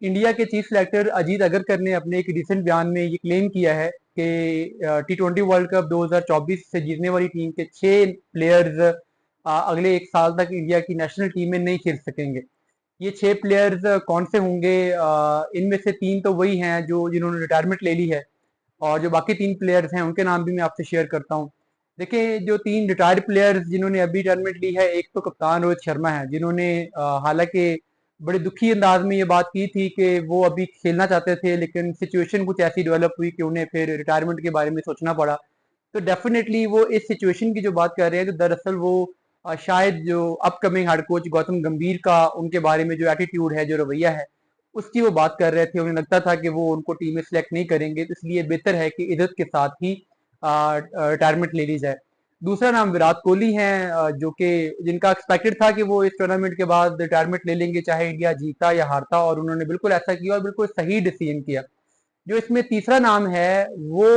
India के chief selector Ajit Agarkar ने अपने एक रिसेंट बयान में ये क्लेम किया है कि T20 वर्ल्ड कप 2024 से जीतने वाली टीम के 6 प्लेयर्स अगले एक साल तक इंडिया की नेशनल टीम में नहीं खेल सकेंगे। ये 6 प्लेयर्स कौन से होंगे? इनमें से 3 तो वही हैं जो जिन्होंने रिटायरमेंट ले ली है, और जो बाकी 3 प्लेयर्स हैं उनके नाम भी मैं आपसे शेयर करता हूँ। देखिए, जो 3 रिटायर्ड प्लेयर्स जिन्होंने अभी रिटायरमेंट ली है, एक तो कप्तान रोहित शर्मा है, जिन्होंने हालांकि बड़े दुखी अंदाज में ये बात की थी कि वो अभी खेलना चाहते थे, लेकिन सिचुएशन कुछ ऐसी डेवलप हुई कि उन्हें फिर रिटायरमेंट के बारे में सोचना पड़ा। तो डेफिनेटली वो इस सिचुएशन की जो बात कर रहे हैं, तो दरअसल वो शायद जो अपकमिंग हेड कोच गौतम गंभीर का उनके बारे में जो एटीट्यूड है, जो रवैया है, उसकी वो बात कर रहे थे। उन्हें लगता था कि वो उनको टीम में सिलेक्ट नहीं करेंगे, तो इसलिए बेहतर है कि इज्जत के साथ ही रिटायरमेंट ले ली जाए। दूसरा नाम विराट कोहली हैं, जो कि जिनका एक्सपेक्टेड था कि वो इस टूर्नामेंट के बाद रिटायरमेंट ले लेंगे, चाहे इंडिया जीता या हारता, और उन्होंने बिल्कुल ऐसा किया और बिल्कुल सही डिसीजन किया। जो इसमें तीसरा नाम है वो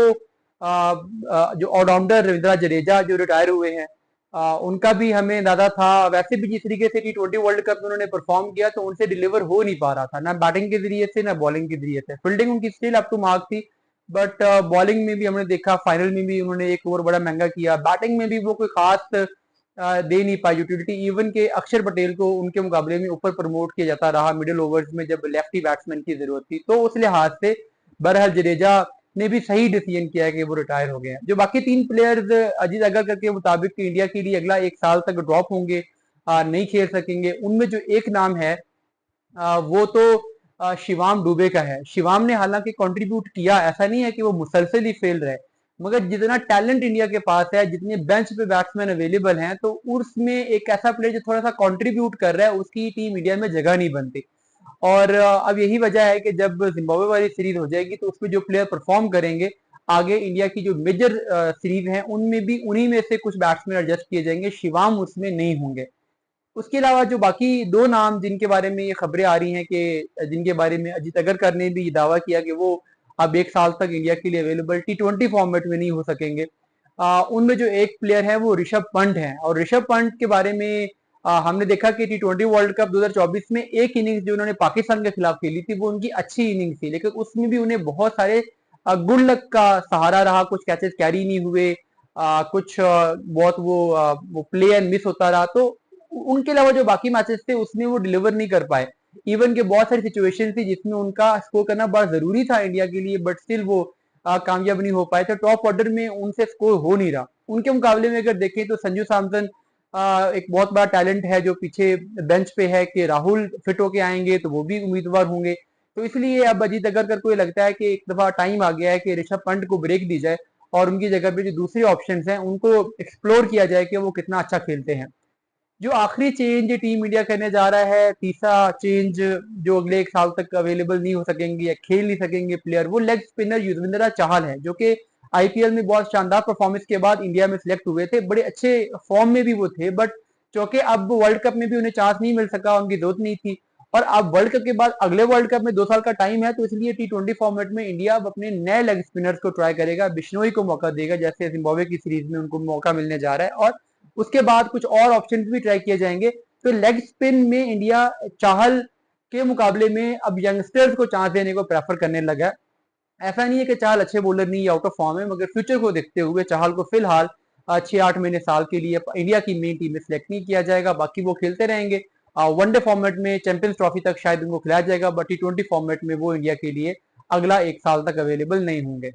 जो ऑलराउंडर रविंद्र जडेजा, जो रिटायर हुए हैं, उनका भी हमें अंदाजा था। वैसे भी जिस तरीके से T20 वर्ल्ड कप में उन्होंने परफॉर्म किया, तो उनसे डिलीवर हो नहीं पा रहा था, ना बैटिंग के जरिए से ना बॉलिंग के जरिए से। फील्डिंग उनकी स्टिल अप टू मार्क थी, बट बॉलिंग में भी हमने देखा, फाइनल में भी उन्होंने एक ओवर बड़ा महंगा किया। बैटिंग में भी वो कोई खास दे नहीं पाई यूटिलिटी। इवन के अक्षर पटेल को उनके मुकाबले में ऊपर प्रमोट किया जाता रहा मिडिल ओवर्स में, जब लेफ्टी बैट्समैन की जरूरत थी। तो उस लिहाज से बहरहाल जडेजा ने भी सही डिसीजन किया है कि वो रिटायर हो गए हैं। जो बाकी 3 प्लेयर्स अजीत अगरकर के मुताबिक इंडिया के लिए अगला एक साल तक ड्रॉप होंगे, नहीं खेल सकेंगे, उनमें जो एक नाम है वो तो शिवाम दुबे का है। शिवाम ने हालांकि कंट्रीब्यूट किया, ऐसा नहीं है कि वो मुसलसल ही फेल रहे, मगर जितना टैलेंट इंडिया के पास है, जितने बेंच पे बैट्समैन अवेलेबल हैं, तो उसमें एक ऐसा प्लेयर जो थोड़ा सा कंट्रीब्यूट कर रहा है, उसकी टीम इंडिया में जगह नहीं बनती। और अब यही वजह है कि जब जिम्बाब्वे वाली सीरीज हो जाएगी, तो उसमें जो प्लेयर परफॉर्म करेंगे, आगे इंडिया की जो मेजर सीरीज हैं उनमें भी उन्हीं में से कुछ बैट्समैन एडजस्ट किए जाएंगे, शिवाम उसमें नहीं होंगे। उसके अलावा जो बाकी 2 नाम जिनके बारे में ये खबरें आ रही हैं, कि जिनके बारे में अजीत अगरकर ने भी दावा किया कि वो अब एक साल तक इंडिया के लिए अवेलेबल T20 फॉर्मेट में नहीं हो सकेंगे, उनमें जो एक प्लेयर है वो ऋषभ पंत है। और ऋषभ पंत के बारे में हमने देखा कि T20 वर्ल्ड कप 2024 में एक इनिंग्स जो उन्होंने पाकिस्तान के खिलाफ खेली थी, वो उनकी अच्छी इनिंग्स थी, लेकिन उसमें भी उन्हें बहुत सारे गुड लक का सहारा रहा। कुछ कैचेस कैरी नहीं हुए, कुछ बहुत वो प्ले एंड मिस होता रहा। तो उनके अलावा जो बाकी मैचेस थे उसमें वो डिलीवर नहीं कर पाए। इवन के बहुत सारी सिचुएशन थी जिसमें उनका स्कोर करना बड़ा जरूरी था इंडिया के लिए, बट स्टिल वो कामयाब नहीं हो पाए। तो टॉप ऑर्डर में उनसे स्कोर हो नहीं रहा। उनके मुकाबले में अगर देखें तो संजू सैमसन एक बहुत बड़ा टैलेंट है जो पीछे बेंच पे है, कि राहुल फिट होके आएंगे तो वो भी उम्मीदवार होंगे। तो इसलिए अब अजीत अगरकर को ये लगता है कि एक दफा टाइम आ गया है कि ऋषभ पंत को ब्रेक दी जाए, और उनकी जगह पे जो दूसरे ऑप्शंस हैं उनको एक्सप्लोर किया जाए कि वो कितना अच्छा खेलते हैं। जो आखिरी चेंज टीम इंडिया करने जा रहा है, तीसरा चेंज जो अगले एक साल तक अवेलेबल नहीं हो सकेंगे या खेल नहीं सकेंगे प्लेयर, वो लेग स्पिनर युजवेंद्र चहल है, जो कि आईपीएल में बहुत शानदार परफॉर्मेंस के बाद इंडिया में सिलेक्ट हुए थे। बड़े अच्छे फॉर्म में भी वो थे, बट चूंकि अब वर्ल्ड कप में भी उन्हें चांस नहीं मिल सका, उनकी जरूरत नहीं थी। और अब वर्ल्ड कप के बाद अगले वर्ल्ड कप में 2 साल का टाइम है, तो इसलिए T20 फॉर्मेट में इंडिया अब अपने नए लेग स्पिनर्स को ट्राई करेगा, बिश्नोई को मौका देगा, जैसे जिम्बाब्वे की सीरीज में उनको मौका मिलने जा रहा है। और उसके बाद कुछ और ऑप्शन भी ट्राई किए जाएंगे। तो लेग स्पिन में इंडिया चाहल के मुकाबले में अब यंगस्टर्स को चांस देने को प्रेफर करने लगा है। ऐसा नहीं है कि चाहल अच्छे बॉलर नहीं, आउट ऑफ फॉर्म है, मगर फ्यूचर को देखते हुए चाहल को फिलहाल 6-8 महीने साल के लिए इंडिया की मेन टीम में सिलेक्ट नहीं किया जाएगा। बाकी वो खेलते रहेंगे, वनडे फॉर्मेट में चैंपियंस ट्रॉफी तक शायद उनको खिलाया जाएगा, बट T20 फॉर्मेट में वो इंडिया के लिए अगला एक साल तक अवेलेबल नहीं होंगे।